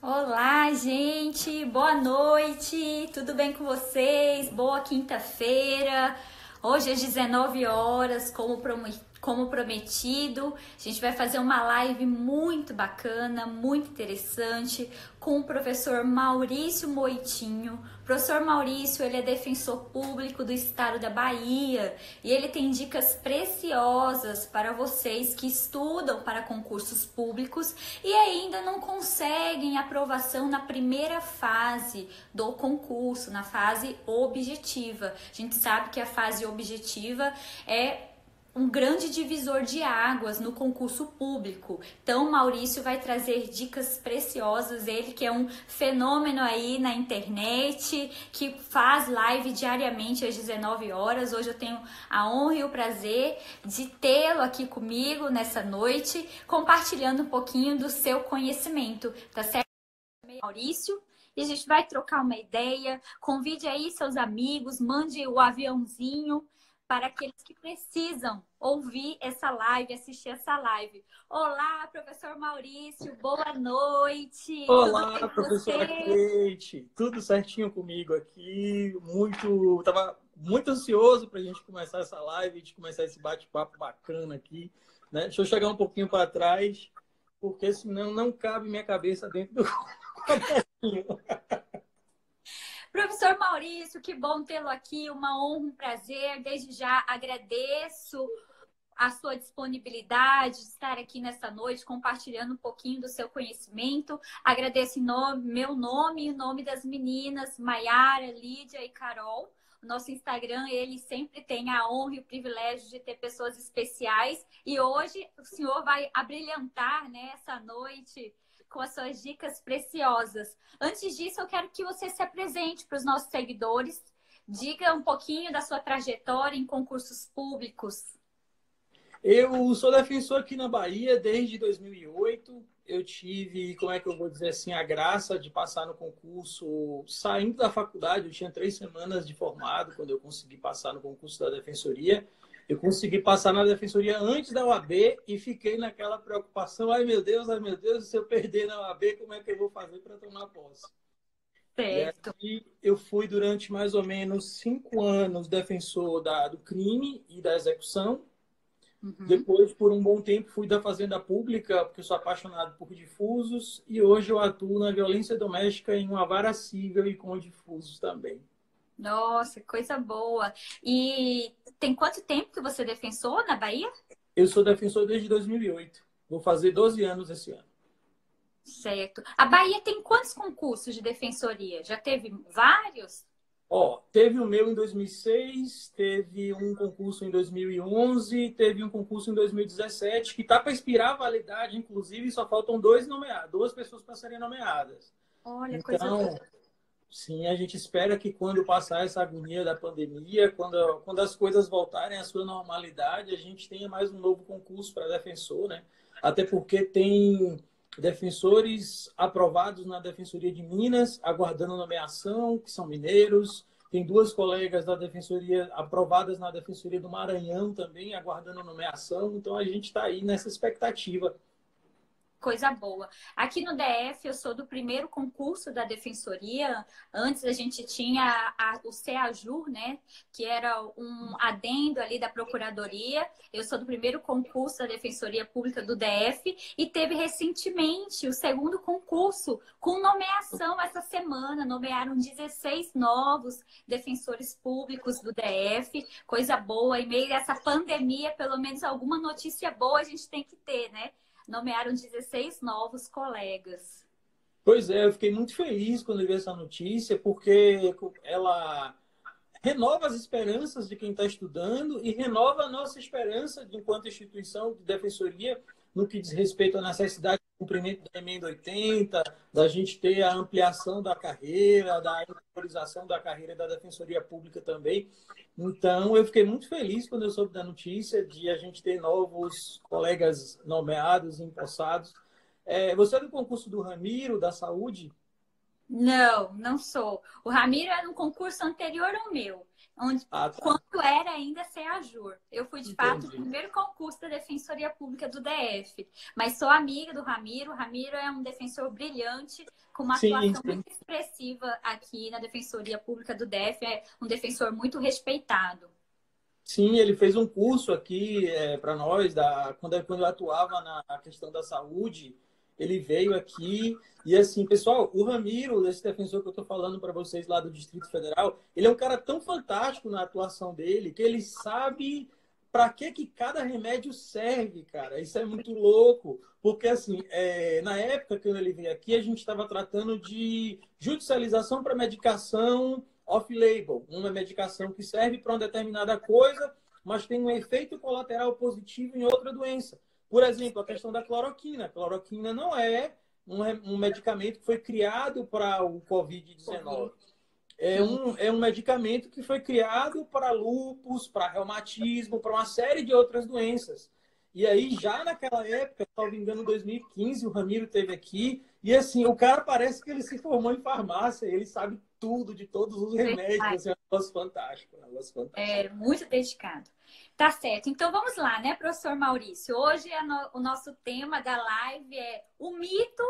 Olá, gente! Boa noite! Tudo bem com vocês? Boa quinta-feira! Hoje às 19 horas, como prometido, a gente vai fazer uma live muito bacana, muito interessante, com o professor Maurício Moitinho. O professor Maurício, ele é defensor público do estado da Bahia e ele tem dicas preciosas para vocês que estudam para concursos públicos e ainda não conseguem aprovação na primeira fase do concurso, na fase objetiva. A gente sabe que a fase objetiva é um grande divisor de águas no concurso público. Então, Maurício vai trazer dicas preciosas, ele que é um fenômeno aí na internet, que faz live diariamente às 19 horas. Hoje eu tenho a honra e o prazer de tê-lo aqui comigo nessa noite, compartilhando um pouquinho do seu conhecimento, tá certo, Maurício? E a gente vai trocar uma ideia, convide aí seus amigos, mande o aviãozinho para aqueles que precisam ouvir essa live, assistir essa live. Olá, professor Maurício, boa noite. Tudo bem Olá, com professora você? Kate. Tudo certinho comigo aqui. Tava muito ansioso para a gente começar essa live, de começar esse bate-papo bacana aqui, né? Deixa eu chegar um pouquinho para trás, porque senão não cabe minha cabeça dentro do cobertinho. Professor Maurício, que bom tê-lo aqui, uma honra, um prazer. Desde já agradeço a sua disponibilidade de estar aqui nessa noite, compartilhando um pouquinho do seu conhecimento. Agradeço em meu nome e em nome das meninas, Maiara, Lídia e Carol. O nosso Instagram, ele sempre tem a honra e o privilégio de ter pessoas especiais. E hoje o senhor vai abrilhantar, né, essa noite com as suas dicas preciosas. Antes disso, eu quero que você se apresente para os nossos seguidores. Diga um pouquinho da sua trajetória em concursos públicos. Eu sou defensor aqui na Bahia desde 2008. Eu tive, como é que eu vou dizer assim, a graça de passar no concurso saindo da faculdade. Eu tinha 3 semanas de formado quando eu consegui passar no concurso da Defensoria. Eu consegui passar na Defensoria antes da OAB e fiquei naquela preocupação. Ai, meu Deus, se eu perder na OAB, como é que eu vou fazer para tomar posse? E Certo. aí eu fui durante mais ou menos 5 anos defensor do crime e da execução. Uhum. Depois, por um bom tempo, fui da Fazenda Pública, porque sou apaixonado por difusos, e hoje eu atuo na violência doméstica em uma vara civil e com difusos também. Nossa, coisa boa. E tem quanto tempo que você é defensor na Bahia? Eu sou defensor desde 2008. Vou fazer 12 anos esse ano. Certo. A Bahia tem quantos concursos de defensoria? Já teve vários? Ó, teve o meu em 2006, teve um concurso em 2011, teve um concurso em 2017, que está para expirar a validade, inclusive, só faltam duas pessoas para serem nomeadas. Olha, coisa Então, boa. sim, a gente espera que quando passar essa agonia da pandemia, quando as coisas voltarem à sua normalidade, a gente tenha mais um novo concurso para defensor, né? Até porque tem defensores aprovados na Defensoria de Minas, aguardando nomeação, que são mineiros. Tem duas colegas da Defensoria aprovadas na Defensoria do Maranhão também, aguardando nomeação. Então, a gente está aí nessa expectativa. Coisa boa. Aqui no DF, eu sou do primeiro concurso da Defensoria. Antes a gente tinha o CEAJUR, né? Que era um adendo ali da Procuradoria. Eu sou do primeiro concurso da Defensoria Pública do DF. E teve recentemente o segundo concurso com nomeação essa semana. Nomearam 16 novos defensores públicos do DF. Coisa boa. Em meio a essa pandemia, pelo menos alguma notícia boa a gente tem que ter, né? Nomearam 16 novos colegas. Pois é, eu fiquei muito feliz quando eu vi essa notícia, porque ela renova as esperanças de quem está estudando e renova a nossa esperança de, enquanto instituição de defensoria no que diz respeito à necessidade de cumprimento da emenda 80, da gente ter a ampliação da carreira, da valorização da carreira da defensoria pública também. Então, eu fiquei muito feliz quando eu soube da notícia de a gente ter novos colegas nomeados, empossados. Você é do concurso do Ramiro, da Saúde? Não, não sou. O Ramiro era um concurso anterior ao meu. onde, Ah, tá. quando era ainda CEAJUR. Eu fui, de fato, o Entendi. primeiro concurso da Defensoria Pública do DF. Mas sou amiga do Ramiro. O Ramiro é um defensor brilhante, com uma Sim, atuação sim. muito expressiva aqui na Defensoria Pública do DF. É um defensor muito respeitado. Sim, ele fez um curso aqui para nós, quando eu atuava na questão da saúde, ele veio aqui. E assim, pessoal, o Ramiro, esse defensor que eu estou falando para vocês lá do Distrito Federal, ele é um cara tão fantástico na atuação dele que ele sabe para que cada remédio serve, cara. Isso é muito louco. Porque, assim, na época que ele veio aqui, a gente estava tratando de judicialização para medicação off-label, uma medicação que serve para uma determinada coisa, mas tem um efeito colateral positivo em outra doença. Por exemplo, a questão da cloroquina. A cloroquina não é um medicamento que foi criado para o Covid-19. Sim. É um medicamento que foi criado para lúpus, para reumatismo, para uma série de outras doenças. E aí, já naquela época, salvo engano, em 2015, o Ramiro teve aqui, e assim, o cara parece que ele se formou em farmácia, ele sabe tudo de todos os remédios, assim, é um negócio fantástico, um negócio fantástico. É muito dedicado. Tá certo. Então vamos lá, né, professor Maurício? Hoje o nosso tema da live é o mito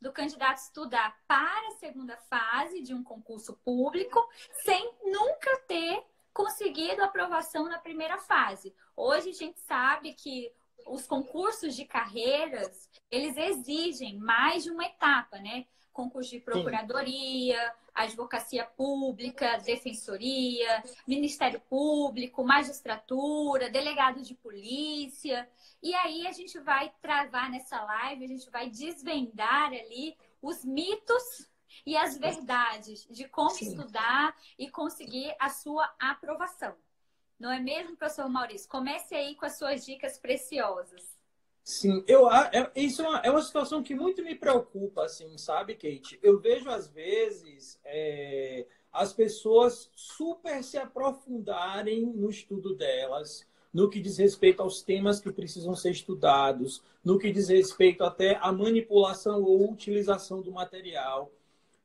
do candidato estudar para a segunda fase de um concurso público sem nunca ter conseguido aprovação na primeira fase. Hoje a gente sabe que os concursos de carreiras, eles exigem mais de uma etapa, né? Concurso de Sim, procuradoria, advocacia pública, defensoria, Ministério Público, magistratura, delegado de polícia. E aí a gente vai travar nessa live, a gente vai desvendar ali os mitos e as verdades de como sim. estudar e conseguir a sua aprovação. Não é mesmo, professor Maurício? Comece aí com as suas dicas preciosas. Sim, isso é uma situação que muito me preocupa, assim, sabe, Kate? Eu vejo, às vezes, as pessoas super se aprofundarem no estudo delas, no que diz respeito aos temas que precisam ser estudados, no que diz respeito até à manipulação ou utilização do material.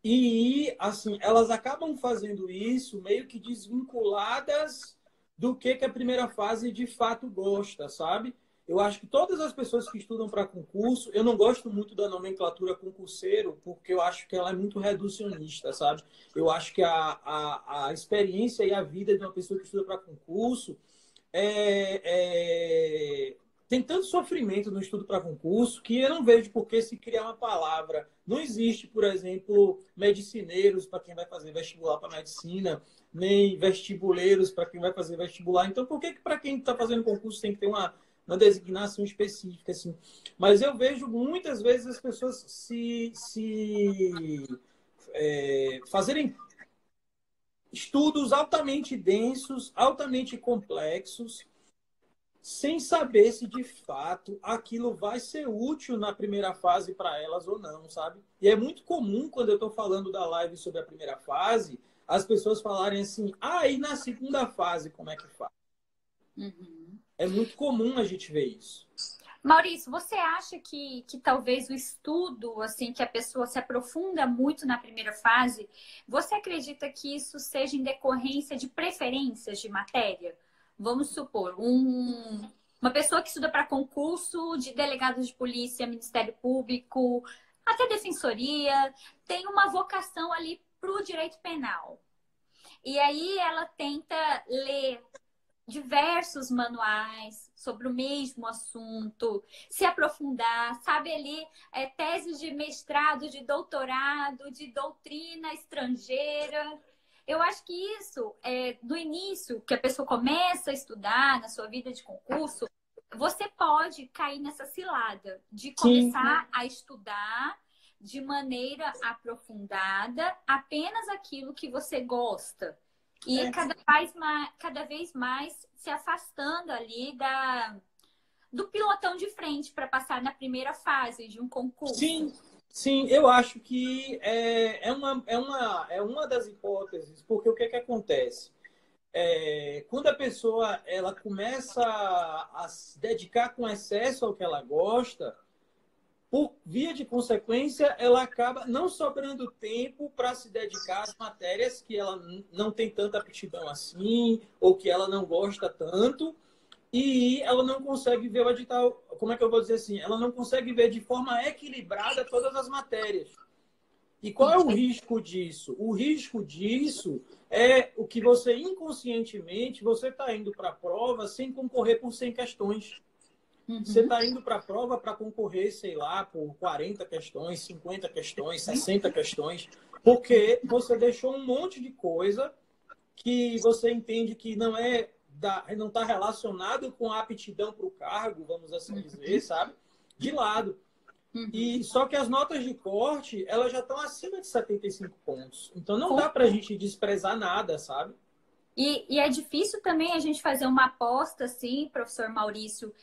E, assim, elas acabam fazendo isso meio que desvinculadas do que a primeira fase de fato gosta, sabe? Eu acho que todas as pessoas que estudam para concurso, eu não gosto muito da nomenclatura concurseiro, porque eu acho que ela é muito reducionista, sabe? Eu acho que a experiência e a vida de uma pessoa que estuda para concurso tem tanto sofrimento no estudo para concurso que eu não vejo por que se criar uma palavra. Não existe, por exemplo, medicineiros para quem vai fazer vestibular para medicina, nem vestibuleiros para quem vai fazer vestibular. Então, por que para quem está fazendo concurso tem que ter uma designação específica, assim? Mas eu vejo muitas vezes as pessoas fazerem estudos altamente densos, altamente complexos, sem saber se de fato aquilo vai ser útil na primeira fase para elas ou não, sabe? E é muito comum, quando eu estou falando da live sobre a primeira fase, as pessoas falarem assim: ah, e na segunda fase, como é que faz? Uhum. É muito comum a gente ver isso. Maurício, você acha que talvez o estudo, assim, que a pessoa se aprofunda muito na primeira fase, você acredita que isso seja em decorrência de preferências de matéria? Vamos supor, uma pessoa que estuda para concurso de delegado de polícia, Ministério Público, até defensoria, tem uma vocação ali para o direito penal. E aí ela tenta ler diversos manuais sobre o mesmo assunto, se aprofundar, sabe ali, teses de mestrado, de doutorado, de doutrina estrangeira. Eu acho que isso, no início, que a pessoa começa a estudar na sua vida de concurso, você pode cair nessa cilada de Sim, começar a estudar de maneira aprofundada apenas aquilo que você gosta. E é, cada vez mais se afastando ali do pilotão de frente para passar na primeira fase de um concurso. sim, sim, eu acho que é uma das hipóteses, porque o que acontece? Quando a pessoa ela começa a se dedicar com excesso ao que ela gosta, por via de consequência, ela acaba não sobrando tempo para se dedicar às matérias que ela não tem tanta aptidão assim, ou que ela não gosta tanto, e ela não consegue ver o edital, como é que eu vou dizer assim? Ela não consegue ver de forma equilibrada todas as matérias. E qual é o risco disso? O risco disso é o que você inconscientemente, você está indo para a prova sem concorrer por 100 questões. Você está indo para a prova para concorrer, sei lá, por 40 questões, 50 questões, 60 questões, porque você deixou um monte de coisa que você entende que não está relacionado com a aptidão para o cargo, vamos assim dizer, sabe? De lado. E só que as notas de corte, elas já estão acima de 75 pontos. Então não dá para a gente desprezar nada, sabe? E é difícil também a gente fazer uma aposta, assim, professor Maurício.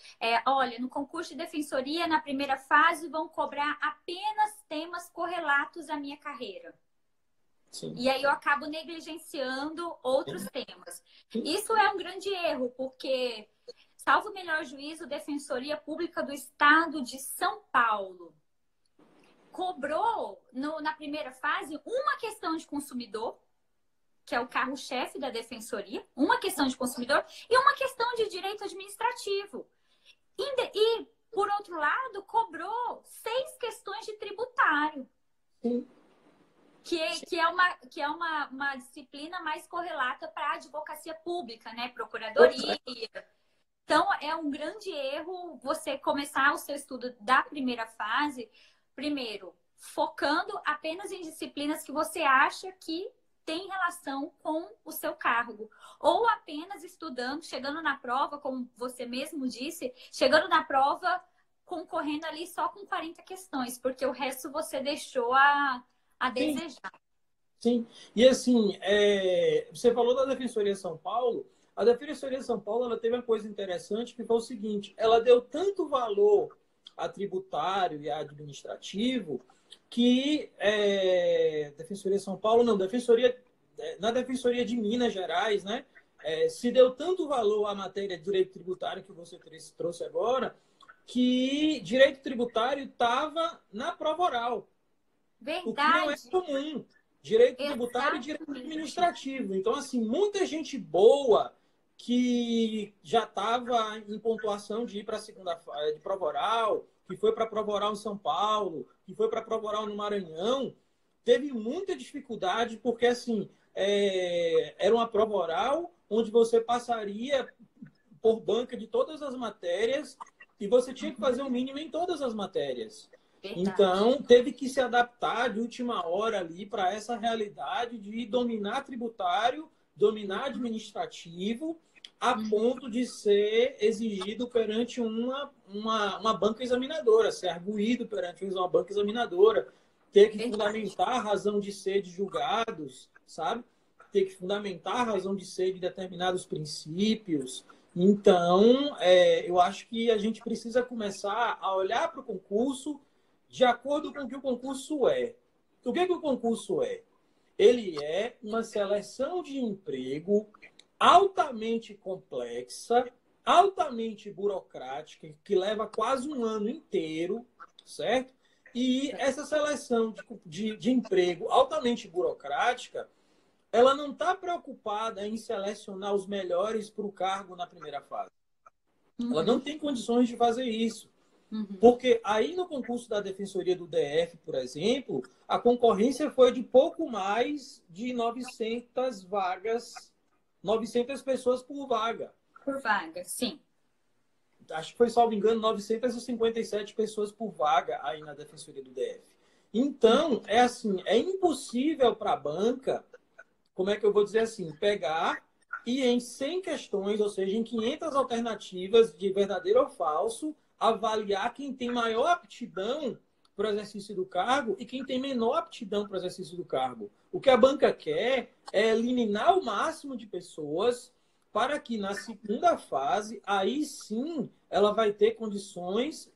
Olha, no concurso de defensoria, na primeira fase, vão cobrar apenas temas correlatos à minha carreira. Sim. E aí eu acabo negligenciando outros temas. Isso é um grande erro, porque, salvo o melhor juízo, Defensoria Pública do Estado de São Paulo cobrou, na primeira fase, uma questão de consumidor, que é o carro-chefe da defensoria, uma questão de consumidor e uma questão de direito administrativo. E por outro lado, cobrou 6 questões de tributário. Sim. Que é uma disciplina mais correlata para a advocacia pública, né? Procuradoria. Então, é um grande erro você começar o seu estudo da primeira fase, primeiro, focando apenas em disciplinas que você acha que tem relação com o seu cargo. Ou apenas estudando, chegando na prova, como você mesmo disse, chegando na prova, concorrendo ali só com 40 questões, porque o resto você deixou a desejar. Sim. E assim, você falou da Defensoria São Paulo. A Defensoria São Paulo ela teve uma coisa interessante que foi o seguinte: ela deu tanto valor a tributário e a administrativo que Defensoria São Paulo, não, na Defensoria de Minas Gerais, né? Se deu tanto valor à matéria de direito tributário que você trouxe agora, que direito tributário estava na prova oral. Verdade. O que não é comum. Direito tributário e direito administrativo. Então, assim, muita gente boa que já estava em pontuação de ir para a segunda fase de prova oral, que foi para a prova oral em São Paulo, que foi para a prova oral no Maranhão, teve muita dificuldade, porque, assim, era uma prova oral onde você passaria por banca de todas as matérias e você tinha que fazer o mínimo em todas as matérias. Verdade. Então, teve que se adaptar de última hora ali para essa realidade de dominar tributário, dominar administrativo, a ponto de ser exigido perante uma banca examinadora, ser arguído perante uma banca examinadora, ter que fundamentar a razão de ser de julgados, sabe? Ter que fundamentar a razão de ser de determinados princípios. Então, eu acho que a gente precisa começar a olhar para o concurso de acordo com o que o concurso é. O que o concurso é? Ele é uma seleção de emprego altamente complexa, altamente burocrática, que leva quase um ano inteiro, certo? E essa seleção de emprego altamente burocrática, ela não está preocupada em selecionar os melhores para o cargo na primeira fase. Ela não tem condições de fazer isso. Porque aí no concurso da Defensoria do DF, por exemplo, a concorrência foi de pouco mais de 900 vagas, 900 pessoas por vaga. Por vaga, sim. Acho que foi, salvo engano, 957 pessoas por vaga aí na Defensoria do DF. Então, é impossível para a banca, como é que eu vou dizer assim, pegar e em 100 questões, ou seja, em 500 alternativas de verdadeiro ou falso, avaliar quem tem maior aptidão para o exercício do cargo e quem tem menor aptidão para o exercício do cargo. O que a banca quer é eliminar o máximo de pessoas para que na segunda fase, aí sim, ela vai ter condições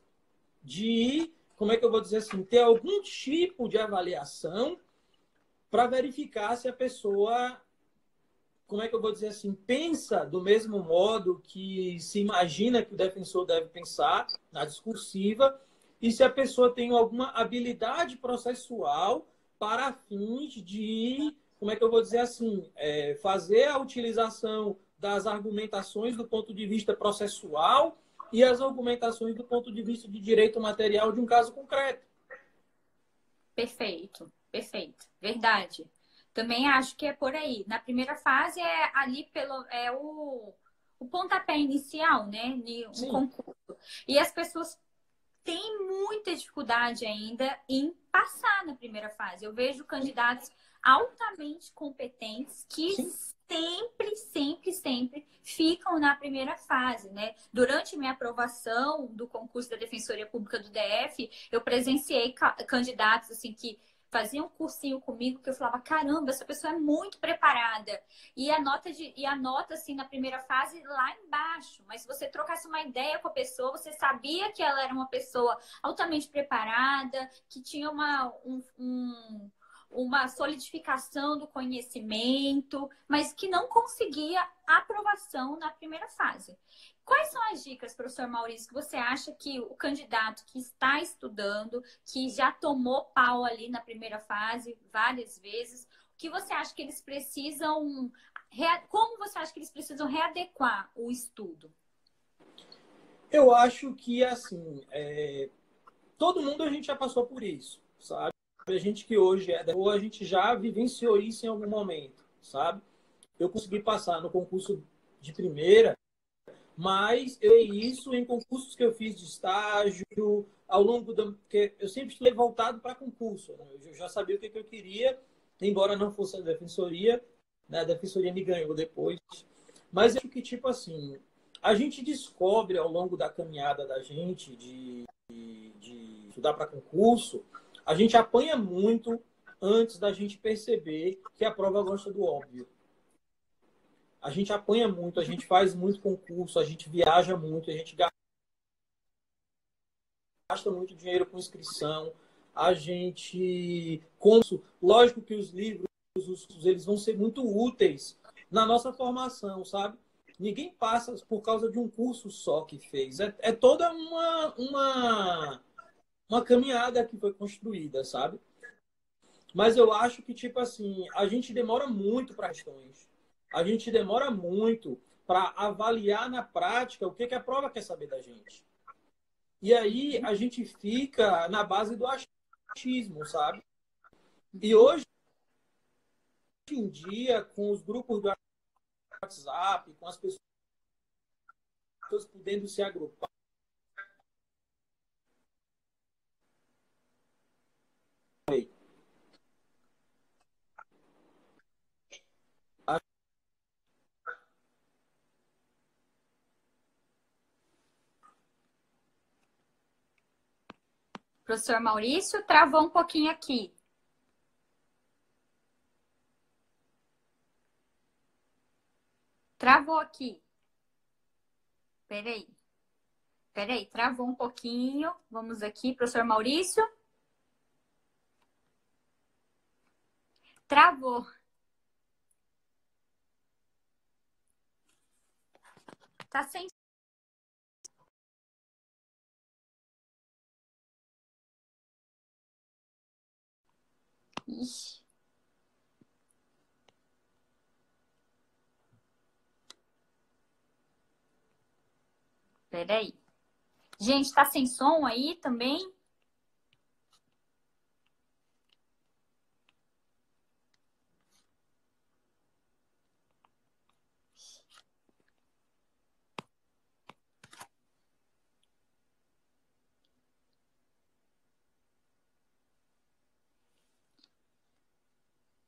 de, como é que eu vou dizer assim, ter algum tipo de avaliação para verificar se a pessoa, como é que eu vou dizer assim, pensa do mesmo modo que se imagina que o defensor deve pensar na discursiva e se a pessoa tem alguma habilidade processual para fins de, como é que eu vou dizer assim, fazer a utilização das argumentações do ponto de vista processual e as argumentações do ponto de vista de direito material de um caso concreto. Perfeito, perfeito. Verdade. Também acho que é por aí. Na primeira fase é ali o pontapé inicial, né? De um Sim. concurso. E as pessoas têm muita dificuldade ainda em passar na primeira fase. Eu vejo candidatos altamente competentes que Sim. sempre ficam na primeira fase, né? Durante minha aprovação do concurso da Defensoria Pública do DF, eu presenciei candidatos assim que faziam um cursinho comigo que eu falava, caramba, essa pessoa é muito preparada. E a nota assim na primeira fase lá embaixo, mas se você trocasse uma ideia com a pessoa, você sabia que ela era uma pessoa altamente preparada, que tinha uma solidificação do conhecimento, mas que não conseguia aprovação na primeira fase. Quais são as dicas, professor Maurício, que você acha que o candidato que está estudando, que já tomou pau ali na primeira fase várias vezes, o que você acha que eles precisam, como você acha que eles precisam readequar o estudo? Eu acho que, assim, todo mundo a gente já passou por isso, sabe? A gente que hoje ou a gente já vivenciou isso em algum momento, sabe? Eu consegui passar no concurso de primeira, mas isso em concursos que eu fiz de estágio, ao longo da. Porque eu sempre estudei voltado para concurso, né? Eu já sabia o que eu queria, embora não fosse a defensoria, né? A defensoria me ganhou depois. Mas eu acho que, tipo assim, a gente descobre ao longo da caminhada da gente de estudar para concurso, a gente apanha muito antes da gente perceber que a prova gosta do óbvio. A gente apanha muito, a gente faz muito concurso, a gente viaja muito, a gente gasta muito dinheiro com inscrição, a gente... Lógico que os livros, eles vão ser muito úteis na nossa formação, sabe? Ninguém passa por causa de um curso só que fez. É toda uma caminhada que foi construída, sabe? Mas eu acho que, tipo assim, a gente demora muito para questões. A gente demora muito para avaliar na prática o que a prova quer saber da gente. E aí a gente fica na base do achismo, sabe? E hoje em dia, com os grupos do WhatsApp, com as pessoas podendo se agrupar, Professor Maurício, travou um pouquinho aqui. Travou aqui. Peraí. Peraí, travou um pouquinho. Vamos aqui, professor Maurício. Travou. Tá sem. Ixi. Peraí. Gente, tá sem som aí também?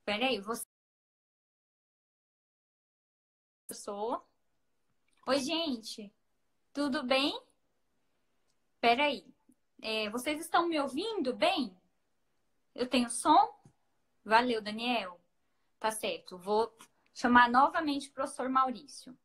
Peraí, você. Sou. Oi, gente. Tudo bem? Peraí. Vocês estão me ouvindo bem? Eu tenho som? Valeu, Daniel. Tá certo. Vou chamar novamente o professor Maurício.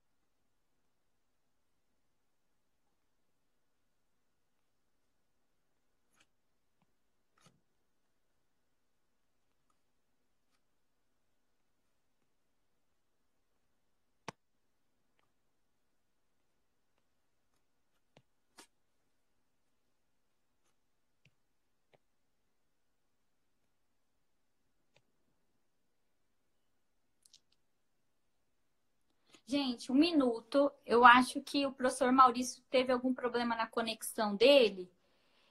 Gente, um minuto. Eu acho que o professor Maurício teve algum problema na conexão dele.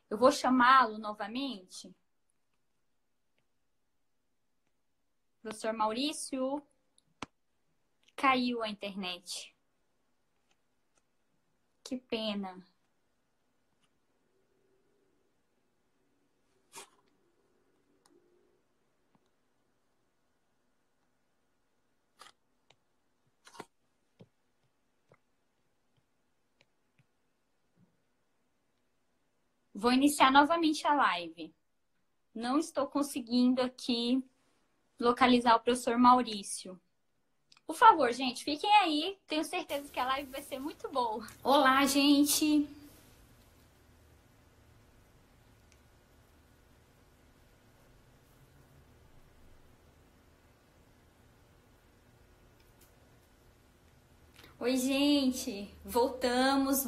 Eu vou chamá-lo novamente. Professor Maurício, caiu a internet. Que pena. Vou iniciar novamente a live. Não estou conseguindo aqui localizar o professor Maurício. Por favor, gente, fiquem aí. Tenho certeza que a live vai ser muito boa. Olá, gente. Oi, gente. Voltamos.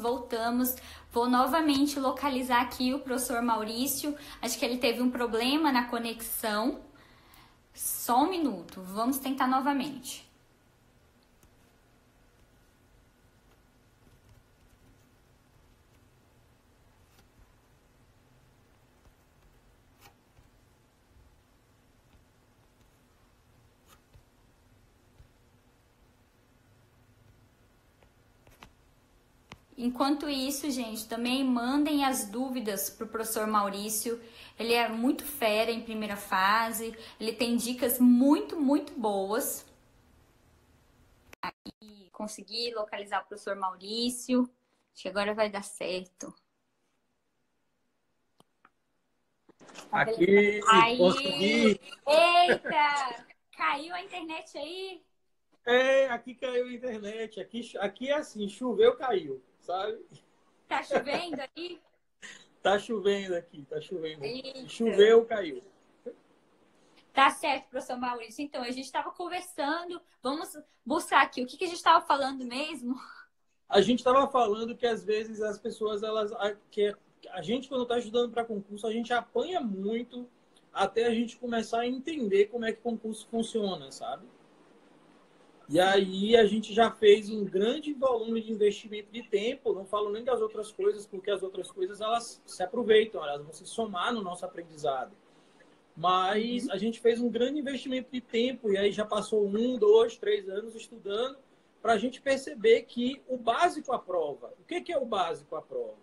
Vou novamente localizar aqui o professor Maurício. Acho que ele teve um problema na conexão. Só um minuto. Vamos tentar novamente. Enquanto isso, gente, também mandem as dúvidas para o professor Maurício. Ele é muito fera em primeira fase, ele tem dicas muito boas. Aí, consegui localizar o professor Maurício. Acho que agora vai dar certo. Aqui, aí, consegui. Eita! Caiu a internet aí? Aqui caiu a internet. Aqui é assim, choveu, caiu, sabe? Tá chovendo aí? Tá chovendo aqui, tá chovendo. Eita. Choveu, caiu. Tá certo, professor Maurício. Então, a gente estava conversando. Vamos buscar aqui. O que a gente estava falando mesmo? A gente estava falando que às vezes as pessoas, que a gente quando está estudando para concurso, a gente apanha muito até a gente começar a entender como é que o concurso funciona, sabe? E aí a gente já fez um grande volume de investimento de tempo, não falo nem das outras coisas, porque as outras coisas elas se aproveitam, elas vão se somar no nosso aprendizado. Mas a gente fez um grande investimento de tempo e aí já passou 1, 2, 3 anos estudando para a gente perceber que o básico aprova. O que é o básico aprova?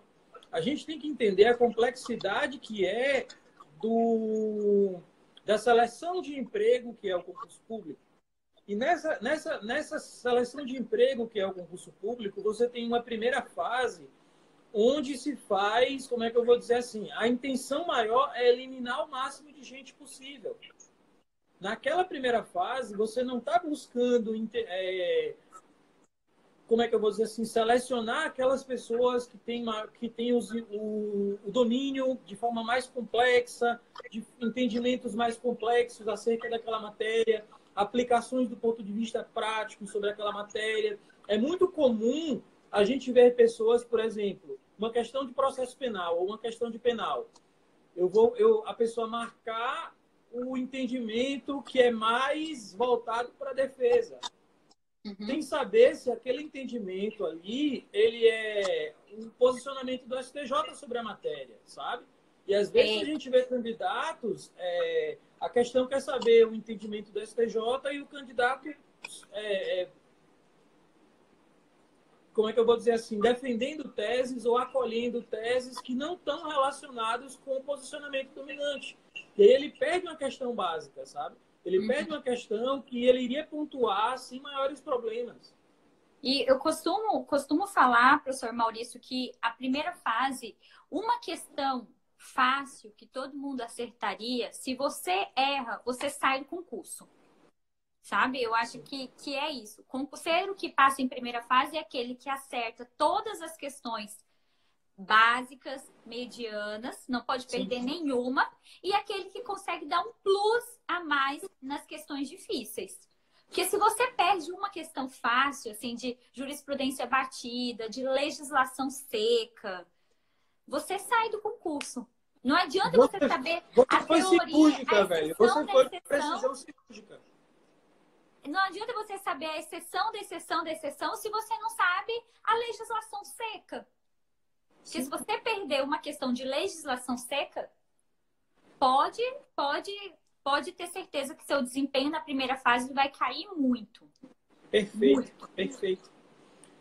A gente tem que entender a complexidade que é da seleção de emprego, que é o concurso público. E nessa seleção de emprego, que é o concurso público, você tem uma primeira fase onde se faz, como é que eu vou dizer assim, a intenção maior é eliminar o máximo de gente possível. Naquela primeira fase, você não está buscando, como é que eu vou dizer assim, selecionar aquelas pessoas que têm o domínio de forma mais complexa, de entendimentos mais complexos acerca daquela matéria, aplicações do ponto de vista prático sobre aquela matéria. É muito comum a gente ver pessoas, por exemplo, uma questão de processo penal ou uma questão de penal. A pessoa marcar o entendimento que é mais voltado para a defesa. Sem saber se aquele entendimento ali, ele é um posicionamento do STJ sobre a matéria, sabe? E às vezes a gente vê candidatos, a questão quer saber o entendimento do STJ e o candidato, como é que eu vou dizer assim, defendendo teses ou acolhendo teses que não estão relacionados com o posicionamento dominante. E aí ele perde uma questão básica, sabe? Ele perde uma questão que ele iria pontuar sem maiores problemas. E eu costumo falar, professor Maurício, que a primeira fase, uma questão fácil que todo mundo acertaria, se você erra, você sai do concurso. Sabe? Eu acho que é isso. O concurseiro que passa em primeira fase é aquele que acerta todas as questões básicas, medianas, não pode perder nenhuma, e aquele que consegue dar um plus a mais nas questões difíceis. Porque se você perde uma questão fácil, assim, de jurisprudência batida, de legislação seca, você sai do concurso. Não adianta você saber a teoria, cirúrgica, a velho. exceção Você foi da exceção. precisão cirúrgica. não adianta você saber a exceção da exceção da exceção se você não sabe a legislação seca. Porque se você perder uma questão de legislação seca, pode ter certeza que seu desempenho na primeira fase vai cair muito. Perfeito, Muito. perfeito.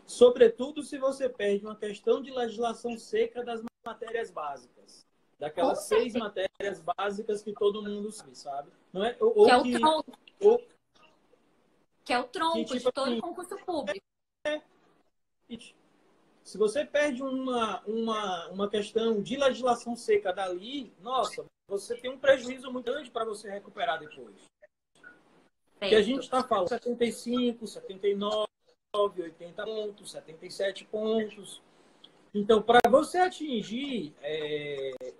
Sobretudo se você perde uma questão de legislação seca das matérias básicas. Daquelas 6 matérias básicas que todo mundo sabe. Não é? Que é o tronco. Que é o tronco tipo de todo assim, concurso público. Se você perde uma questão de legislação seca dali, nossa, você tem um prejuízo muito grande para você recuperar depois. Porque a gente está falando 75, 79, 80 pontos, 77 pontos. Então, para você atingir...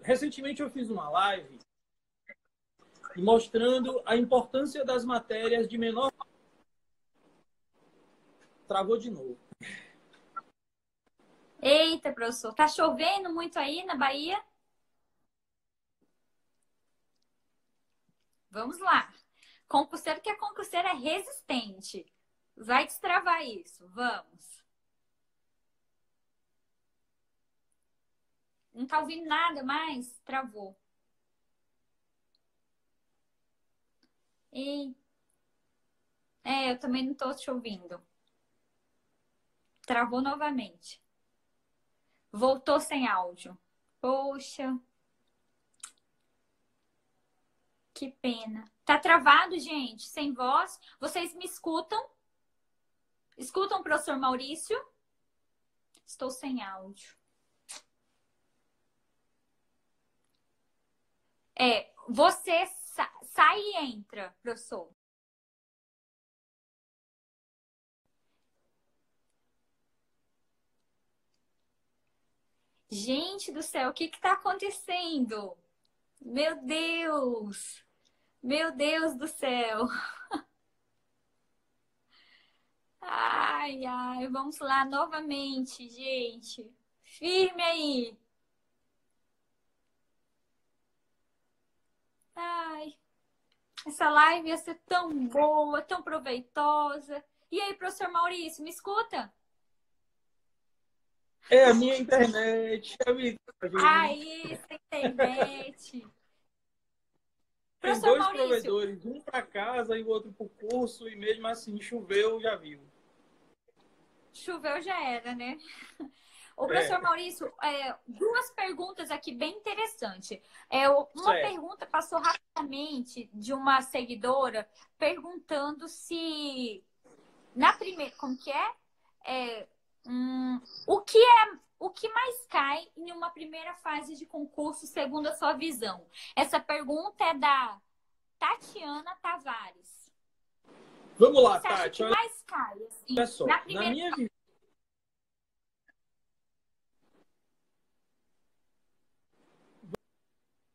Recentemente eu fiz uma live mostrando a importância das matérias de menor... Travou de novo. Eita, professor, tá chovendo muito aí na Bahia? Vamos lá. Concurseiro que é concurseiro é resistente. Vai destravar isso. Vamos. Não tá ouvindo nada mais? Travou. E... eu também não tô te ouvindo. Travou novamente. Voltou sem áudio. Poxa. Que pena. Tá travado, gente? Sem voz? Vocês me escutam? Escutam o professor Maurício? Estou sem áudio. Você sai e entra, professor. Gente do céu, o que está acontecendo? Meu Deus! Meu Deus do céu! Ai, ai, vamos lá novamente, gente. Firme aí. Ai, essa live ia ser tão boa, tão proveitosa. E aí, professor Maurício, me escuta? É a minha internet. Aí, essa internet. Tem Professor 2 Maurício. provedores, um para casa e o outro para o curso, e mesmo assim, choveu, já viu. Choveu, já era, né? O professor Maurício, 2 perguntas aqui bem interessantes. Uma pergunta passou rapidamente de uma seguidora perguntando se na primeira, como que é? O que mais cai em uma primeira fase de concurso, segundo a sua visão? Essa pergunta é da Tatiana Tavares. Vamos lá, Tati. O que mais cai? Assim, olha só, na minha visão.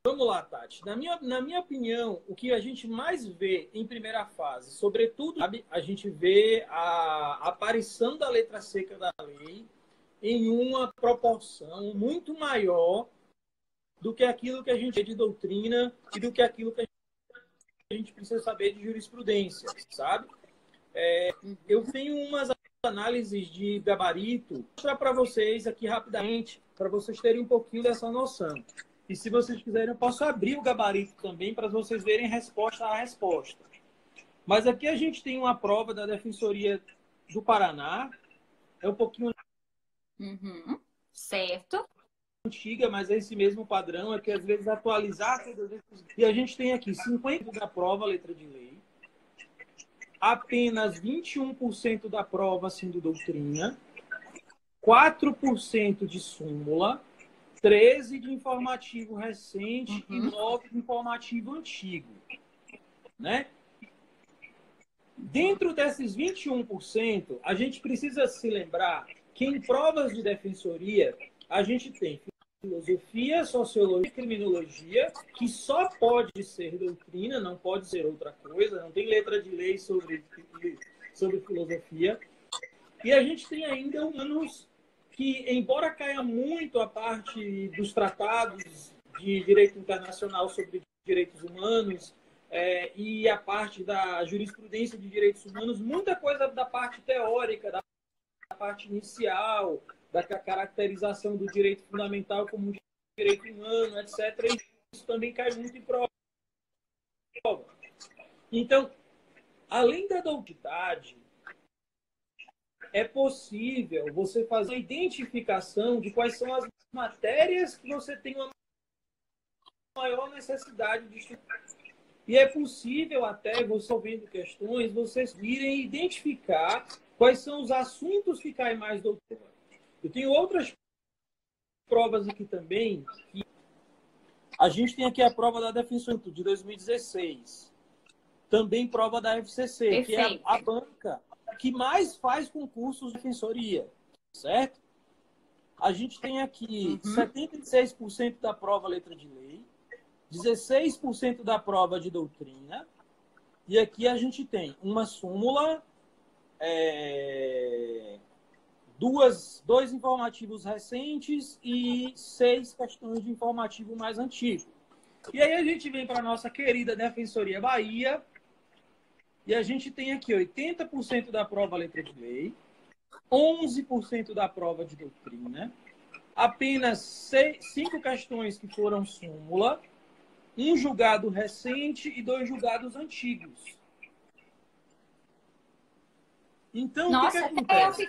Vamos lá, Tati. Na minha opinião, o que a gente mais vê em primeira fase, sobretudo, a gente vê a aparição da letra seca da lei em uma proporção muito maior do que aquilo que a gente vê de doutrina e do que aquilo que a gente precisa saber de jurisprudência, sabe? Eu tenho umas análises de gabarito, vou mostrar para vocês aqui rapidamente, para vocês terem um pouquinho dessa noção. E se vocês quiserem, eu posso abrir o gabarito também para vocês verem resposta a resposta. Mas aqui a gente tem uma prova da Defensoria do Paraná. É um pouquinho certo. Antiga, mas é esse mesmo padrão. É que às vezes atualizar. E a gente tem aqui 50% da prova, letra de lei. Apenas 21% da prova sendo doutrina. 4% de súmula. 13 de informativo recente e 9 de informativo antigo. Né? Dentro desses 21%, a gente precisa se lembrar que em provas de defensoria, a gente tem filosofia, sociologia e criminologia, que só pode ser doutrina, não pode ser outra coisa, não tem letra de lei sobre filosofia. E a gente tem ainda humanos que, embora caia muito a parte dos tratados de direito internacional sobre direitos humanos, e a parte da jurisprudência de direitos humanos, muita coisa da parte teórica, da parte inicial, da caracterização do direito fundamental como um direito humano, etc. E isso também cai muito em prova. Então, além da doutrinidade, é possível você fazer a identificação de quais são as matérias que você tem uma maior necessidade de estudar. E é possível até, você ouvindo questões, vocês virem identificar quais são os assuntos que caem mais doutrina. Eu tenho outras provas aqui também. Que a gente tem aqui a prova da Defensoria de 2016. Também prova da FCC, perfeito, que é a banca que mais faz concursos de defensoria, certo? A gente tem aqui 76% da prova letra de lei, 16% da prova de doutrina, e aqui a gente tem uma súmula, dois informativos recentes e 6 questões de informativo mais antigo. E aí a gente vem para a nossa querida Defensoria Bahia, e a gente tem aqui 80% da prova letra de lei, 11% da prova de doutrina, apenas 5 questões que foram súmula, um julgado recente e 2 julgados antigos. Então, nossa, o que acontece?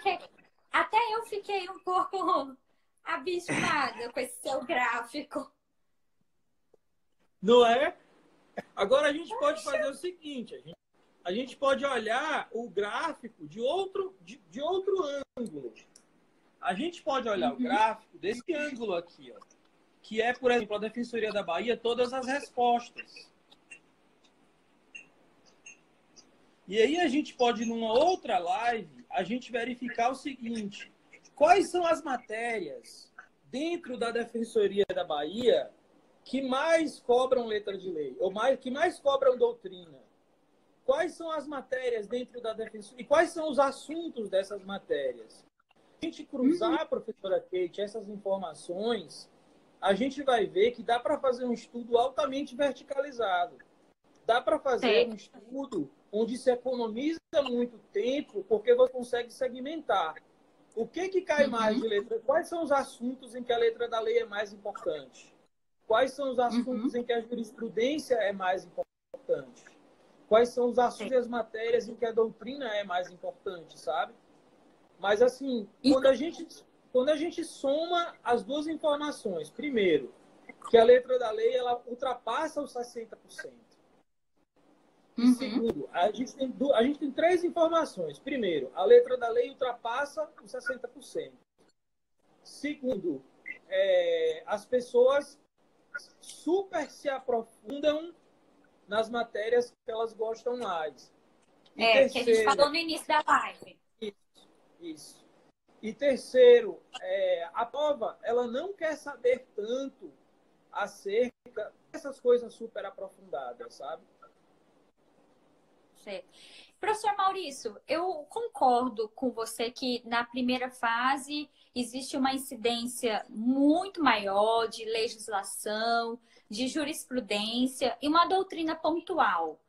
Até eu fiquei um pouco abismada com esse seu gráfico. Não é? Agora a gente pode fazer o seguinte, a gente pode olhar o gráfico de outro ângulo. A gente pode olhar o gráfico desse ângulo aqui, ó, que é, por exemplo, a Defensoria da Bahia, todas as respostas. E aí a gente pode, numa outra live, a gente verificar o seguinte: quais são as matérias dentro da Defensoria da Bahia que mais cobram letra de lei, ou que mais cobram doutrina? Quais são as matérias dentro da Defensoria? E quais são os assuntos dessas matérias? Se a gente cruzar, professora Kate, essas informações, a gente vai ver que dá para fazer um estudo altamente verticalizado. Dá para fazer um estudo onde se economiza muito tempo, porque você consegue segmentar. O que cai mais de letra? Quais são os assuntos em que a letra da lei é mais importante? Quais são os assuntos em que a jurisprudência é mais importante? Quais são os assuntos e as matérias em que a doutrina é mais importante, sabe? Mas, assim, quando a gente soma as duas informações, primeiro, que a letra da lei ela ultrapassa os 60%. E segundo, a gente tem 3 informações. Primeiro, a letra da lei ultrapassa os 60%. Segundo, as pessoas super se aprofundam nas matérias que elas gostam mais. Terceiro, que a gente falou no início da live. Isso. E terceiro, a prova, ela não quer saber tanto acerca dessas coisas super aprofundadas, sabe? Certo. Professor Maurício, eu concordo com você que na primeira fase existe uma incidência muito maior de legislação, de jurisprudência e uma doutrina pontual.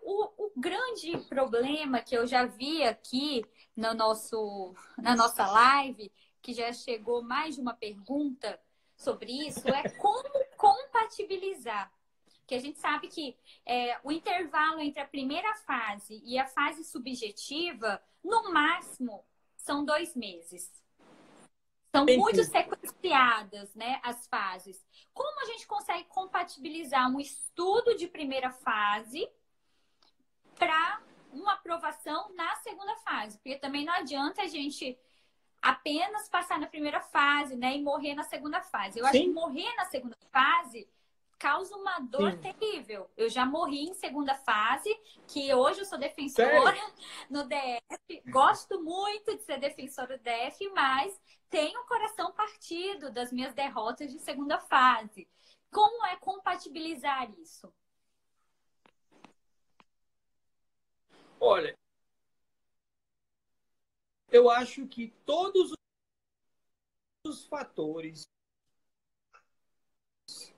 O grande problema que eu já vi aqui na nossa live, que já chegou mais de uma pergunta sobre isso, é como compatibilizar. Que a gente sabe que o intervalo entre a primeira fase e a fase subjetiva, no máximo, são 2 meses. São muito sequenciadas, né, as fases. Como a gente consegue compatibilizar um estudo de primeira fase para uma aprovação na segunda fase? Porque também não adianta a gente apenas passar na primeira fase, né, e morrer na segunda fase. Eu acho que morrer na segunda fase causa uma dor terrível. Eu já morri em segunda fase, que hoje eu sou defensora no DF. Gosto muito de ser defensora do DF, mas tenho o coração partido das minhas derrotas de segunda fase. Como é compatibilizar isso? Olha, eu acho que todos os fatores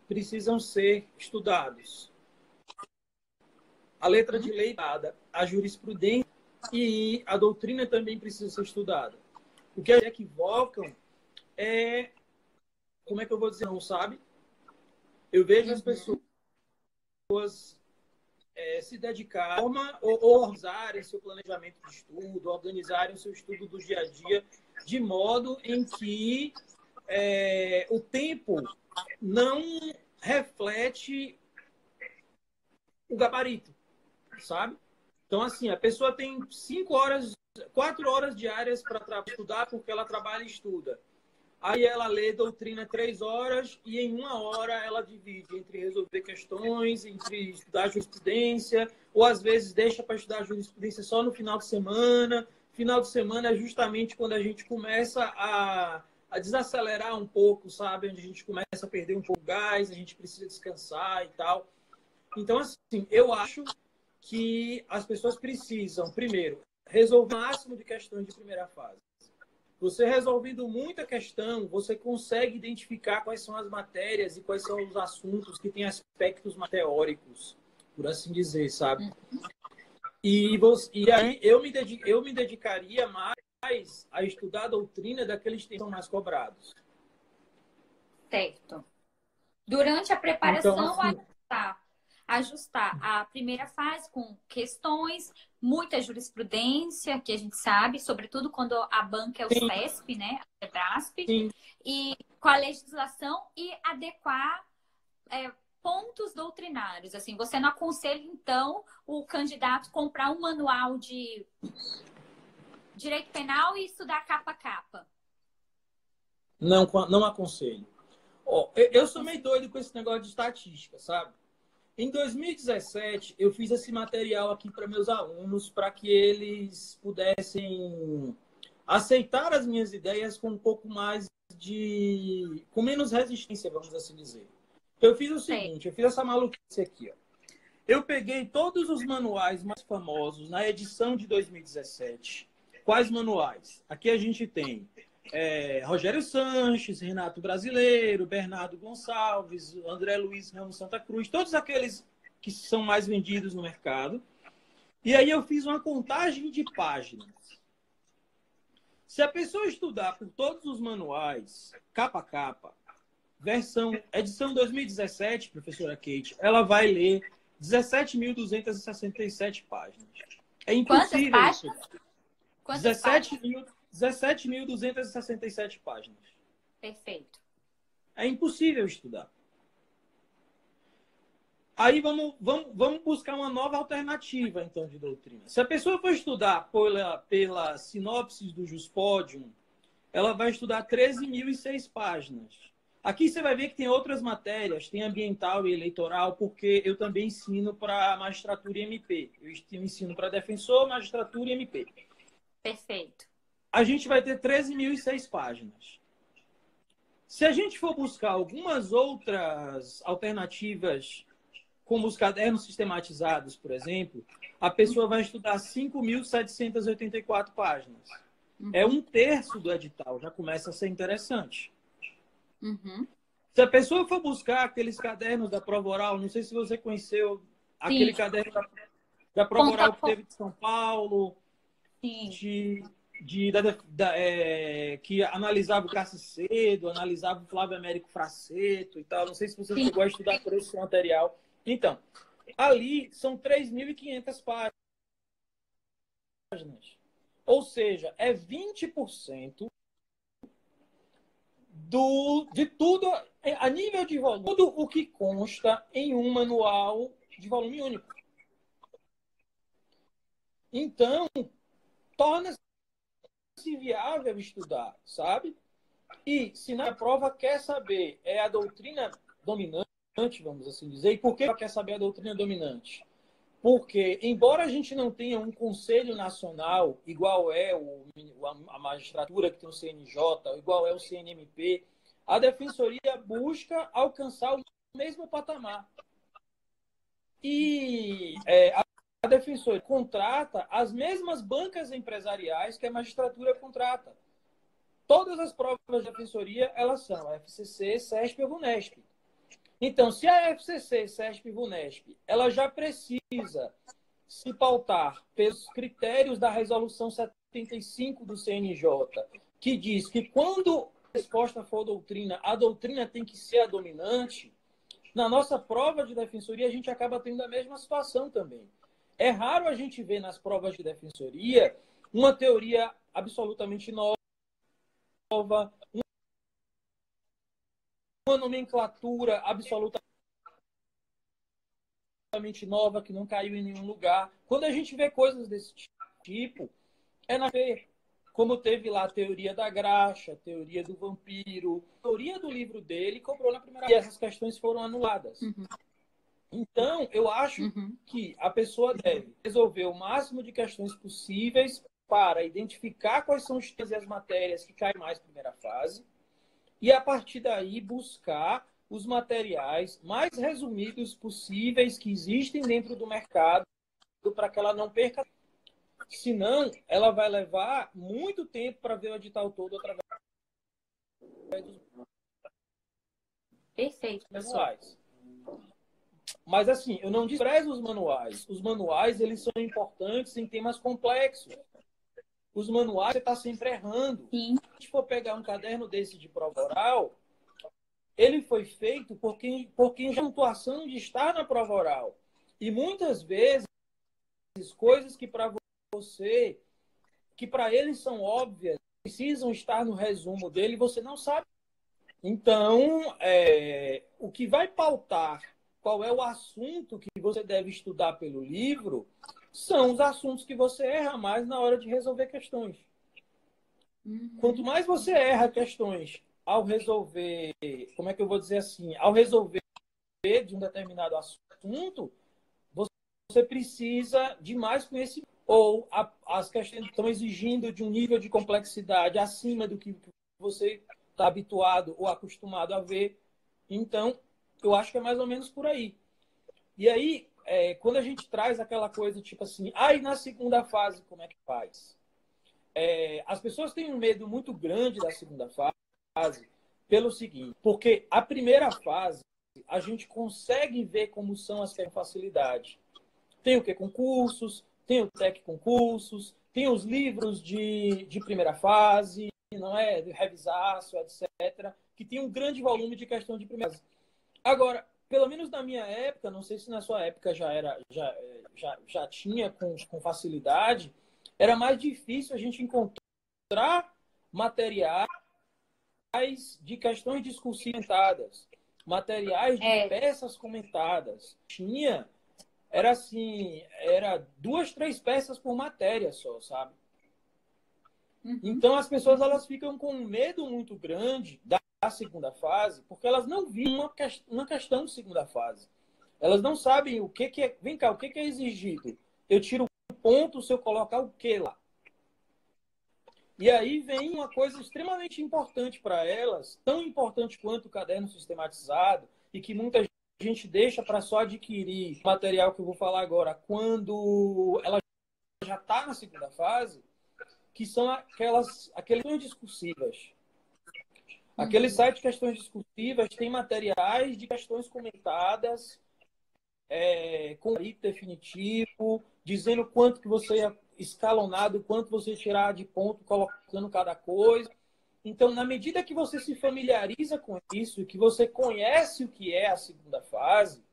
precisam ser estudados. a letra de lei dada, a jurisprudência e a doutrina também precisa ser estudada. O que eles equivocam é, como é que eu vou dizer, não sabe? Eu vejo as pessoas se dedicar ou organizarem seu planejamento de estudo, organizarem o seu estudo do dia a dia, de modo em que o tempo não reflete o gabarito, sabe? Então, assim, a pessoa tem 4 horas diárias para estudar porque ela trabalha e estuda. Aí ela lê doutrina 3 horas e em 1 hora ela divide entre resolver questões, entre estudar jurisprudência, ou às vezes deixa para estudar jurisprudência só no final de semana. Final de semana é justamente quando a gente começa a desacelerar um pouco, sabe? Onde a gente começa a perder um pouco o gás, a gente precisa descansar e tal. Então, assim, eu acho que as pessoas precisam, primeiro, resolver o máximo de questões de primeira fase. Você resolvendo muita questão, você consegue identificar quais são as matérias e quais são os assuntos que têm aspectos mais teóricos, por assim dizer, sabe? E aí eu me dedicaria mais a estudar a doutrina daqueles que são mais cobrados. Certo. Durante a preparação, Então, assim, ajustar a primeira fase com questões, muita jurisprudência, que a gente sabe, sobretudo quando a banca é o sim, CESP, né? A CEBRASP, sim. e com a legislação e adequar pontos doutrinários. Assim, você não aconselha, então, o candidato comprar um manual de direito penal e estudar capa a capa? Não aconselho. Eu sou meio doido com esse negócio de estatística, sabe? Em 2017, eu fiz esse material aqui para meus alunos, para que eles pudessem aceitar as minhas ideias com um pouco mais com menos resistência, vamos assim dizer. Eu fiz o seguinte, eu fiz essa maluquice aqui, ó. Eu peguei todos os manuais mais famosos na edição de 2017. Quais manuais? Aqui a gente tem Rogério Sanches, Renato Brasileiro, Bernardo Gonçalves, André Luiz Ramos Santa Cruz, todos aqueles que são mais vendidos no mercado. E aí eu fiz uma contagem de páginas. Se a pessoa estudar por todos os manuais, capa a capa, edição 2017, professora Kate, ela vai ler 17.267 páginas. É impossível. Quantas páginas? Quantas 17.267 páginas. Perfeito. É impossível estudar. Aí vamos buscar uma nova alternativa, então, de doutrina. Se a pessoa for estudar pela sinopse do Juspodium, ela vai estudar 13.006 páginas. Aqui você vai ver que tem outras matérias, tem ambiental e eleitoral, porque eu também ensino para magistratura e MP. Eu ensino para defensor, magistratura e MP. Perfeito. A gente vai ter 13.006 páginas. Se a gente for buscar algumas outras alternativas, como os cadernos sistematizados, por exemplo, a pessoa vai estudar 5.784 páginas. É 1/3 do edital, já começa a ser interessante. Uhum. Se a pessoa for buscar aqueles cadernos da prova oral, não sei se você conheceu aquele caderno da prova oral que teve de São Paulo, que analisava o Cássio Cedo, analisava o Flávio Américo Fraceto e tal. Não sei se você chegou a estudar por esse material. Então, ali são 3.500 páginas. Ou seja, é 20% de tudo, a nível de volume, tudo o que consta em um manual de volume único. Então, torna-se viável estudar, sabe? E se na prova quer saber a doutrina dominante, vamos assim dizer, e por que ela quer saber a doutrina dominante? Porque, embora a gente não tenha um conselho nacional, igual é a magistratura que tem o CNJ, igual é o CNMP, a defensoria busca alcançar o mesmo patamar. E a defensoria contrata as mesmas bancas empresariais que a magistratura contrata. Todas as provas de defensoria, elas são FCC, CESP e VUNESP. Então, se a FCC, CESP e VUNESP, ela já precisa se pautar pelos critérios da Resolução 75 do CNJ, que diz que quando a resposta for doutrina, a doutrina tem que ser a dominante, na nossa prova de defensoria a gente acaba tendo a mesma situação também. É raro a gente ver nas provas de defensoria uma teoria absolutamente nova, uma nomenclatura absolutamente nova que não caiu em nenhum lugar. Quando a gente vê coisas desse tipo, é na fé. Como teve lá a teoria da graxa, a teoria do vampiro, a teoria do livro dele cobrou na primeira vez. E essas questões foram anuladas. Então, eu acho que a pessoa deve resolver o máximo de questões possíveis para identificar quais são os temas e as matérias que caem mais na primeira fase e, a partir daí, buscar os materiais mais resumidos possíveis que existem dentro do mercado para que ela não perca. Senão, ela vai levar muito tempo para ver o edital todo através dos Perfeito, professor. manuais. Mas, assim, eu não desprezo os manuais. Os manuais, eles são importantes em temas complexos. Os manuais, você está sempre errando. Sim. Se a gente for pegar um caderno desse de prova oral, ele foi feito por quem já tem atuação de estar na prova oral. E muitas vezes, coisas que para você, que para eles são óbvias, precisam estar no resumo dele, você não sabe. Então, o que vai pautar qual é o assunto que você deve estudar pelo livro são os assuntos que você erra mais na hora de resolver questões. Quanto mais você erra questões ao resolver, como é que eu vou dizer assim, ao resolver de um determinado assunto, você precisa de mais conhecimento. Ou as questões estão exigindo de um nível de complexidade acima do que você está habituado ou acostumado a ver. Então, eu acho que é mais ou menos por aí. E aí, quando a gente traz aquela coisa tipo assim, e na segunda fase, como é que faz? As pessoas têm um medo muito grande da segunda fase pelo seguinte, porque a primeira fase a gente consegue ver como são as questões com facilidade. Tem o que? Concursos, tem o TEC concursos, tem os livros de primeira fase, não é? De revisaço, etc., que tem um grande volume de questão de primeira fase. Agora, pelo menos na minha época, não sei se na sua época já tinha com facilidade, era mais difícil a gente encontrar materiais de questões discursivas, materiais de peças comentadas. Era assim, era 2, 3 peças por matéria só, sabe? Então as pessoas elas ficam com um medo muito grande da segunda fase, porque elas não viram uma questão de segunda fase. Elas não sabem o que é. Vem cá, o que é exigido? Eu tiro um ponto se eu colocar o que lá. E aí vem uma coisa extremamente importante para elas, tão importante quanto o caderno sistematizado, e que muita gente deixa para só adquirir o material que eu vou falar agora, quando ela já está na segunda fase, que são aquelas questões discursivas. Aquele site de questões discursivas tem materiais de questões comentadas, com o definitivo, dizendo quanto que você é escalonado, quanto você tirar de ponto, colocando cada coisa. Então, na medida que você se familiariza com isso e que você conhece o que é a segunda fase,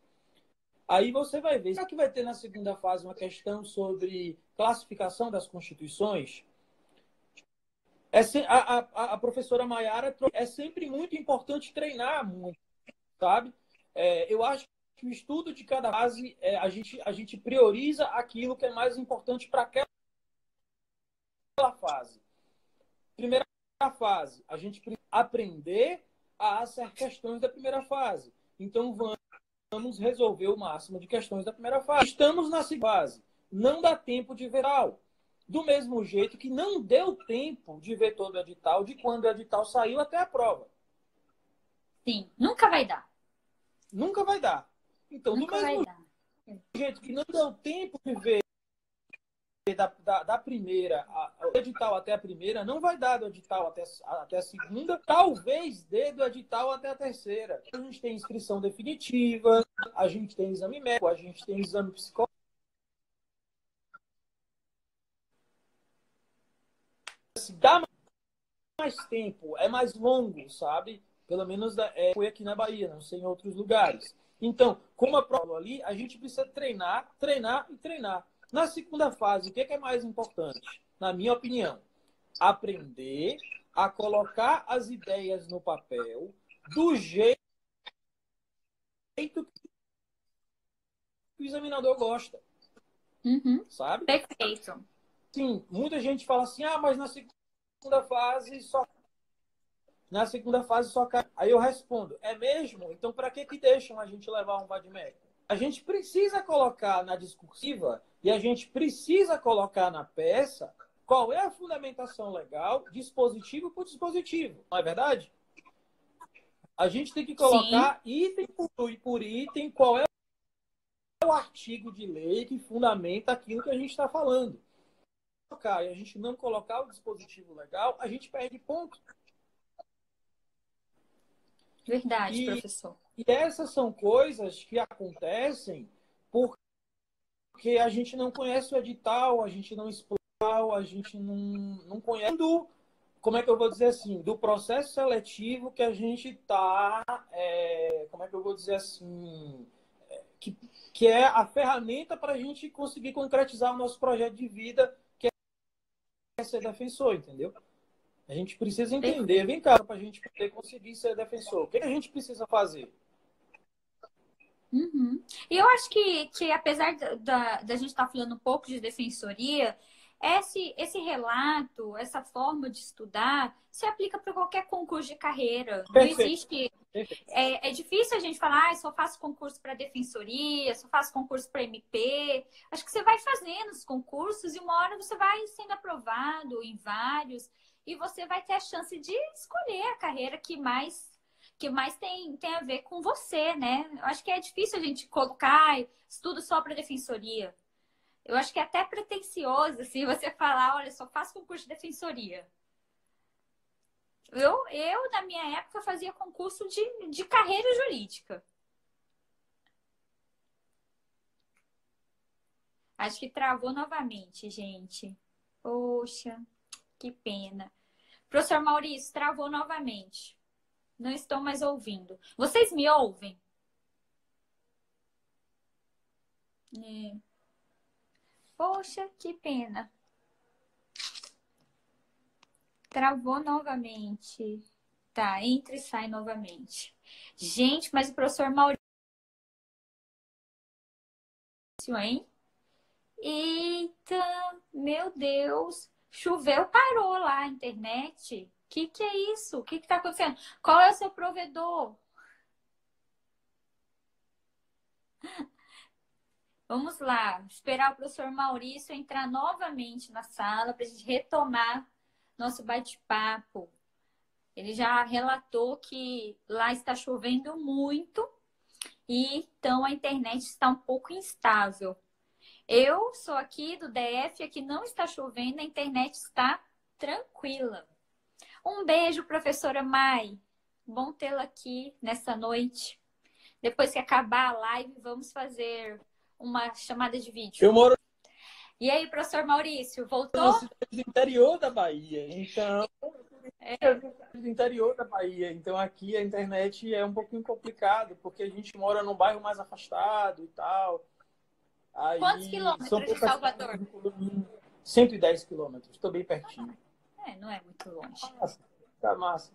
aí você vai ver. Será que vai ter na segunda fase uma questão sobre classificação das constituições? A professora Maiara é sempre muito importante treinar muito, sabe? Eu acho que o estudo de cada fase, a gente prioriza aquilo que é mais importante para aquela fase. Primeira fase, a gente precisa aprender a acertar questões da primeira fase. Então, vamos resolver o máximo de questões da primeira fase. Estamos na segunda fase. Não dá tempo de ver tal. Do mesmo jeito que não deu tempo de ver todo o edital, de quando o edital saiu até a prova. Sim, nunca vai dar. Nunca vai dar. Então, nunca do mesmo jeito que não deu tempo de ver da primeira, o edital até a primeira, não vai dar do edital até a segunda, talvez dê do edital até a terceira. A gente tem inscrição definitiva, a gente tem exame médico, a gente tem exame psicológico. Se dá mais tempo, é mais longo, sabe? Pelo menos foi aqui na Bahia, não sei em outros lugares. Então, como a prova ali, a gente precisa treinar, treinar e treinar. Na segunda fase, o que é mais importante? Na minha opinião, aprender a colocar as ideias no papel do jeito que o examinador gosta, sabe? Perfeito. Sim, muita gente fala assim, mas na segunda fase só cai. Aí eu respondo, é mesmo? Então para que deixam a gente levar um vademecum? A gente precisa colocar na discursiva e a gente precisa colocar na peça qual é a fundamentação legal, dispositivo por dispositivo, não é verdade? A gente tem que colocar item por item qual é o artigo de lei que fundamenta aquilo que a gente está falando. E a gente não colocar o dispositivo legal, a gente perde ponto. Verdade, professor. E essas são coisas que acontecem porque a gente não conhece o edital, a gente não explora, a gente não conhece como é que eu vou dizer assim, do processo seletivo que a gente está, como é que eu vou dizer assim, que é a ferramenta para a gente conseguir concretizar o nosso projeto de vida, que é ser defensor, entendeu? A gente precisa entender, vem cá, para a gente poder conseguir ser defensor. O que a gente precisa fazer? E eu acho que apesar da gente estar falando um pouco de defensoria, esse relato, essa forma de estudar, se aplica para qualquer concurso de carreira. Não existe. É difícil a gente falar, só faço concurso para defensoria, só faço concurso para MP. Acho que você vai fazendo os concursos e uma hora você vai sendo aprovado em vários e você vai ter a chance de escolher a carreira que mais tem a ver com você, né? Eu acho que é difícil a gente colocar estudo só para defensoria. Eu acho que é até pretencioso, assim, você falar, olha, só faço concurso de defensoria. Na minha época, fazia concurso de carreira jurídica. Acho que travou novamente, gente. Poxa, que pena. Professor Maurício, travou novamente. Não estou mais ouvindo. Vocês me ouvem? Poxa, que pena. Travou novamente. Tá, entra e sai novamente. Gente, mas o professor Maurício, hein? Eita, meu Deus. Choveu, parou lá a internet. Que é isso? O que tá acontecendo? Qual é o seu provedor? Vamos lá, esperar o professor Maurício entrar novamente na sala para a gente retomar nosso bate-papo. Ele já relatou que lá está chovendo muito e então a internet está um pouco instável. Eu sou aqui do DF, aqui não está chovendo, a internet está tranquila. Um beijo, professora Mai. Bom tê-la aqui nessa noite. Depois que acabar a live, vamos fazer uma chamada de vídeo. Eu moro E aí, professor Maurício, voltou? na cidade do interior da Bahia, então... do interior da Bahia, então aqui a internet é um pouquinho complicado, porque a gente mora num bairro mais afastado e tal. Aí, quantos quilômetros de Salvador? 110 quilômetros, estou bem pertinho. Não é muito longe. Tá massa,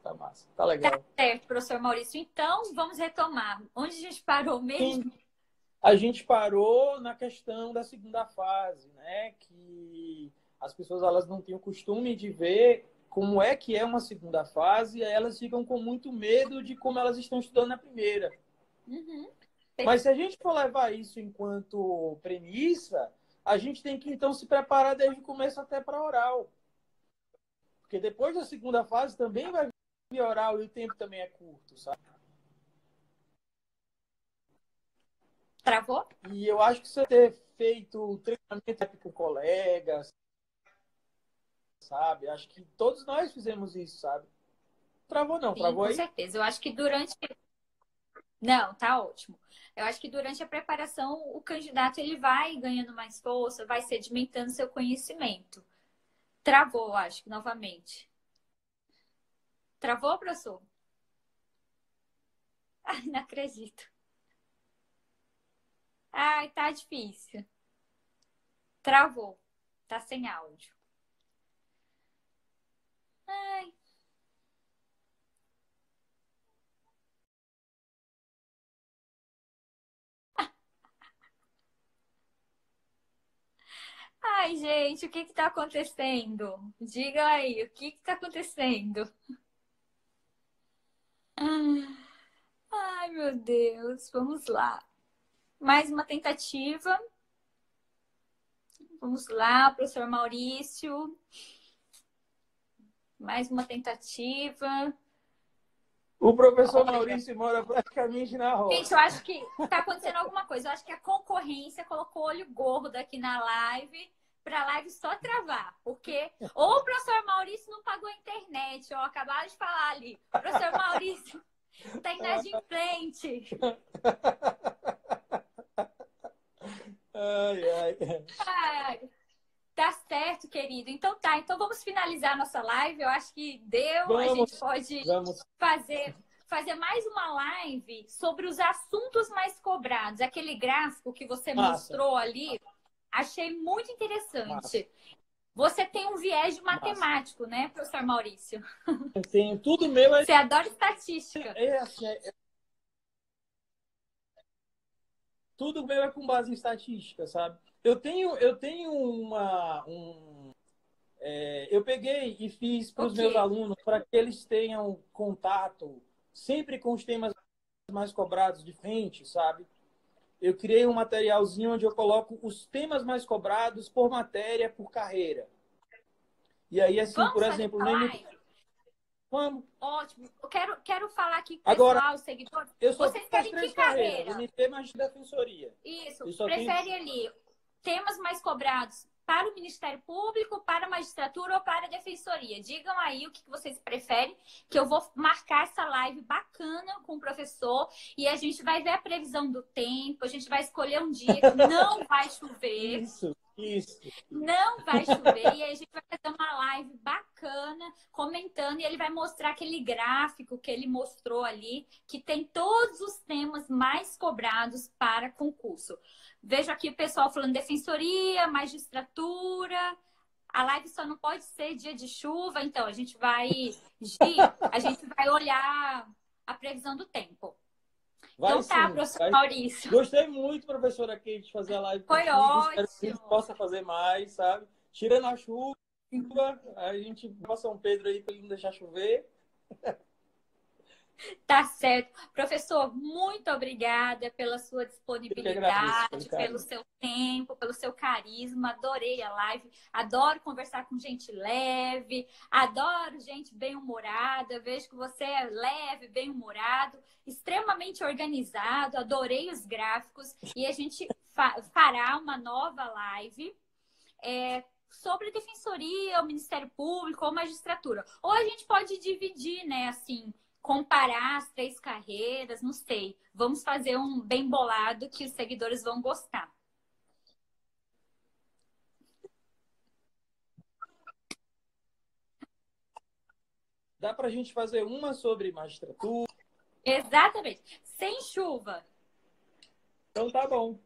tá legal. Tá certo, professor Maurício. Então, vamos retomar. Onde a gente parou mesmo? Sim, a gente parou na questão da segunda fase, né? Que as pessoas elas não têm o costume de ver como é que é uma segunda fase, e elas ficam com muito medo de como elas estão estudando na primeira. Mas se a gente for levar isso enquanto premissa, a gente tem que então se preparar desde o começo até para oral. Porque depois da segunda fase também vai vir oral e o tempo também é curto, sabe? Travou? E eu acho que você ter feito treinamento com colegas, sabe? Acho que todos nós fizemos isso, sabe? Travou não, Sim, travou com aí? certeza. Eu acho que durante. Não, tá ótimo. Eu acho que durante a preparação, o candidato ele vai ganhando mais força, vai sedimentando seu conhecimento. Travou, acho que novamente. Travou, professor? Ai, não acredito. Ai, tá difícil. Travou. Tá sem áudio. Ai, ai, gente, o que que tá acontecendo? Diga aí, o que que tá acontecendo? Ai, meu Deus, vamos lá. Mais uma tentativa. Vamos lá, professor Maurício. Mais uma tentativa. O professor Olha, Maurício mora praticamente na gente, eu roça. acho que tá acontecendo alguma coisa. Eu acho que a concorrência colocou olho gordo aqui na live para a live só travar. Porque ou o professor Maurício não pagou a internet, ó, acabaram de falar ali. Professor Maurício tá inadimplente. Ai, ai. Ai, tá certo, querido. Então tá, então vamos finalizar a nossa live. Eu acho que deu. A gente Vamos, pode vamos. fazer mais uma live sobre os assuntos mais cobrados. Aquele gráfico que você Massa, mostrou ali, achei muito massa, interessante. Você tem um viés de massa. matemático, né, professor Maurício? Tem, tudo meu Você adora estatística. assim, tudo meu é com base em estatística, sabe? Eu tenho eu peguei e fiz para os Ok. meus alunos para que eles tenham contato sempre com os temas mais cobrados de frente, sabe? Eu criei um materialzinho onde eu coloco os temas mais cobrados por matéria, por carreira. E aí, assim, por Vamos fazer exemplo, uma no MP, live? vamos. Ótimo. Eu quero falar aqui com o Agora, pessoal, seguidores. eu só tenho Vocês as querem que três carreiras, carreira? MP mais defensoria. Isso. Eu só tenho. Prefere ali temas mais cobrados para o Ministério Público, para a magistratura ou para a defensoria? Digam aí o que vocês preferem, que eu vou marcar essa live bacana com o professor e a gente vai ver a previsão do tempo, a gente vai escolher um dia que não vai chover. Isso. Não vai chover e aí a gente vai fazer uma live bacana comentando e ele vai mostrar aquele gráfico que ele mostrou ali, que tem todos os temas mais cobrados para concurso. Vejo aqui o pessoal falando defensoria, magistratura. A live só não pode ser dia de chuva, então a gente vai olhar a previsão do tempo. Vai Então tá, sim. professor Vai. Maurício. Gostei muito, professora Kate, de fazer a live Foi contigo. Espero que a gente ótimo. possa fazer mais, sabe? Tirando a chuva, a gente vai para São Pedro aí para ele não deixar chover. Tá certo. Professor, muito obrigada pela sua Eu que agradeço disponibilidade, pelo pelo carinho. seu tempo, pelo seu carisma. Adorei a live. Adoro conversar com gente leve. Adoro gente bem-humorada. Vejo que você é leve, bem-humorado, extremamente organizado. Adorei os gráficos. E a gente fará uma nova live. Sobre defensoria, o Ministério Público ou magistratura. Ou a gente pode dividir, né, assim, comparar as três carreiras, não sei. Vamos fazer um bem bolado que os seguidores vão gostar. Dá para a gente fazer uma sobre magistratura. Exatamente. Sem chuva. Então tá bom.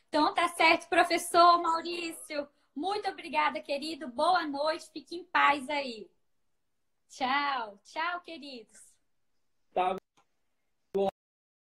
Então tá certo, professor Maurício. Muito obrigada, querido. Boa noite. Fique em paz aí. Tchau. Tchau, queridos. Tá